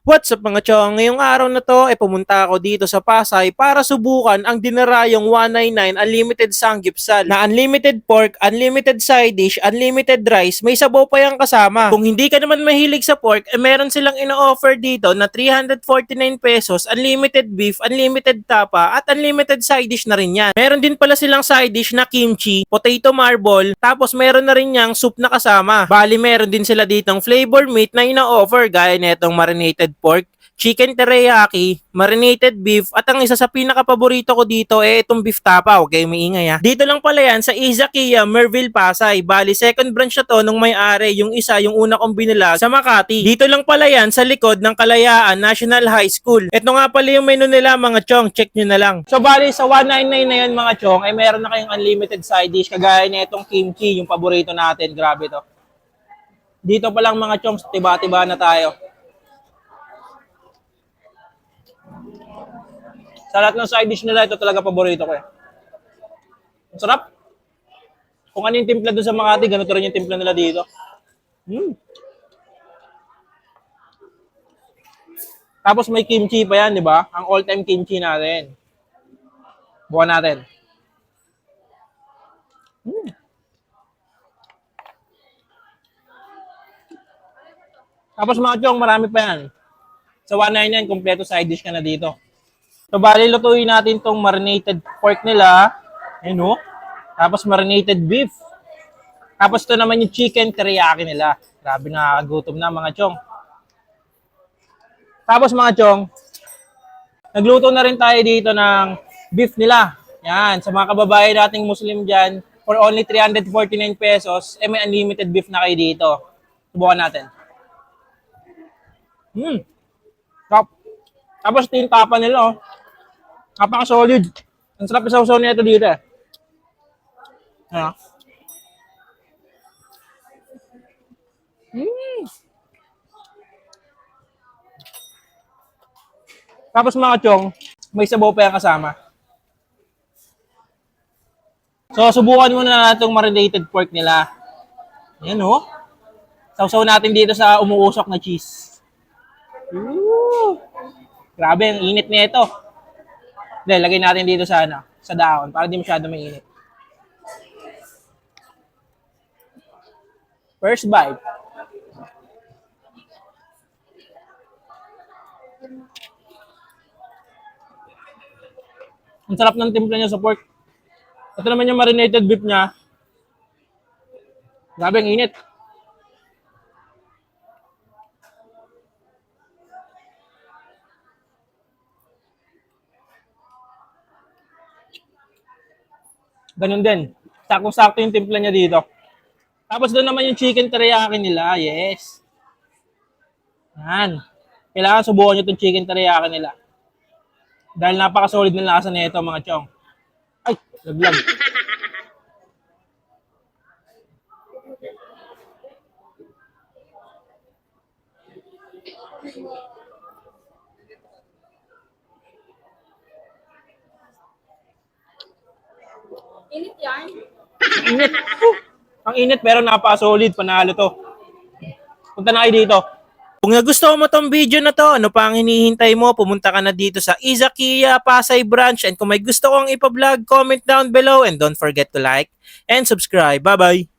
What's up mga chong? Ngayong araw na to ay pumunta ako dito sa Pasay para subukan ang dinarayong 199 Unlimited Sanggipsal na unlimited pork, unlimited side dish, unlimited rice, may sabaw pa yung kasama. Kung hindi ka naman mahilig sa pork, meron silang ino-offer dito na 349 pesos, unlimited beef, unlimited tapa, at unlimited side dish na rin yan. Meron din pala silang side dish na kimchi, potato marble, tapos meron na rin yang soup na kasama. Bali meron din sila ditong flavor meat na ino-offer gaya netong marinated pork, chicken teriyaki, marinated beef, at ang isa sa pinaka-paborito ko dito itong beef tapa. Okay, maingay ha. Dito lang pala yan sa Izakiya, Merville, Pasay. Bali, second branch na to nung may-ari. Yung isa, yung una kong binilag sa Makati. Dito lang pala yan sa likod ng Kalayaan National High School. Ito nga pala yung menu nila mga chong. Check nyo na lang. So, bali, sa 199 na yan mga chong, ay meron na kayong unlimited side dish. Kagaya na itong kimchi, yung paborito natin. Grabe to. Dito pa lang mga chong, tiba-tiba na tayo. Sa lahat ng side dish nila, ito talaga paborito ko eh. Ang sarap. Kung ano yung timpla doon sa Makati, ganito rin yung timpla nila dito. Tapos may kimchi pa yan, di ba? Ang all-time kimchi natin. Bukan natin. Tapos mga chong, marami pa yan. Sa 199, kompleto side dish ka na dito. So, bali, lutuin natin tong marinated pork nila. Ayun, oh. Tapos, marinated beef. Tapos, ito naman yung chicken teriyaki nila. Grabe, nakakagutom na, mga chong. Tapos, mga chong, nagluto na rin tayo dito ng beef nila. Yan, sa mga kababayan nating Muslim dyan, for only 349 pesos, may unlimited beef na kayo dito. Subukan natin. Tapos, ito yung tapa nila, oh. Napaka-solid. Ang sarap yung sausaw nito dito eh. Ano? Tapos mga chong, may sabaw pa yung kasama. So, subukan muna natin itong marinated pork nila. Ayan oh. Sausaw natin dito sa umuusok na cheese. Grabe, ang init nito. Dahil, lagay natin dito sa, sa dahon para di masyado mainit. First bite. Ang sarap ng timpla niya sa pork. Ito naman yung marinated beef niya. Grabe, ang init. Ganun din. Sakong-sakto yung timpla niya dito. Tapos doon naman yung chicken teriyaki nila. Yes. Yan. Kailangan subukan nyo itong chicken teriyaki nila. Dahil napaka-solid ng lasa nito mga chong. Ay, laglag. Init yan. Init. Ang init pero napaka-solid. Panalo to. Punta na kayo dito. Kung nagustuhan mo tong video na to, ano pa ang hinihintay mo? Pumunta ka na dito sa Izakiya Pasay branch. And kung may gusto kong ipa-vlog, comment down below. And don't forget to like and subscribe. Bye-bye!